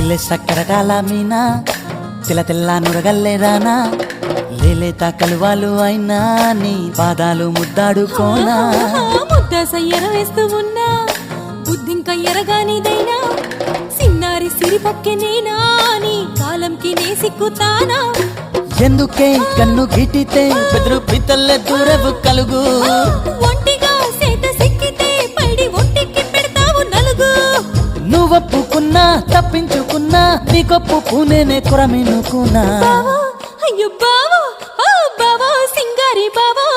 లేలే సక్కరటాల మీనా తెల్ల తెల్ల నురగల్లేదానా లేలేత కలువాలు అయినా నీ పాదాలు ముద్దాడుకోనా ముద్ద సయ్యర వేస్తూ ఉన్నా బుద్ధింక ఎరగానిదైనా సిన్నారి సిరిపక్కె నేనా నీ కాలంకి నే సిక్కుతానా ఎందుకే కన్ను గిటితే బెదురు పితల్లే దూరవు కలుగు ఒంటిగా సేత సిక్కితే పైడి ఒంటికి పెడతావు నలుగు నువ్వొప్పుకున్నా తప్పించుకున్నా నీకొప్పు పూనేనే కొరమినుకున్నా బావా అయ్యో బావా ఓ బావా సింగారి బావా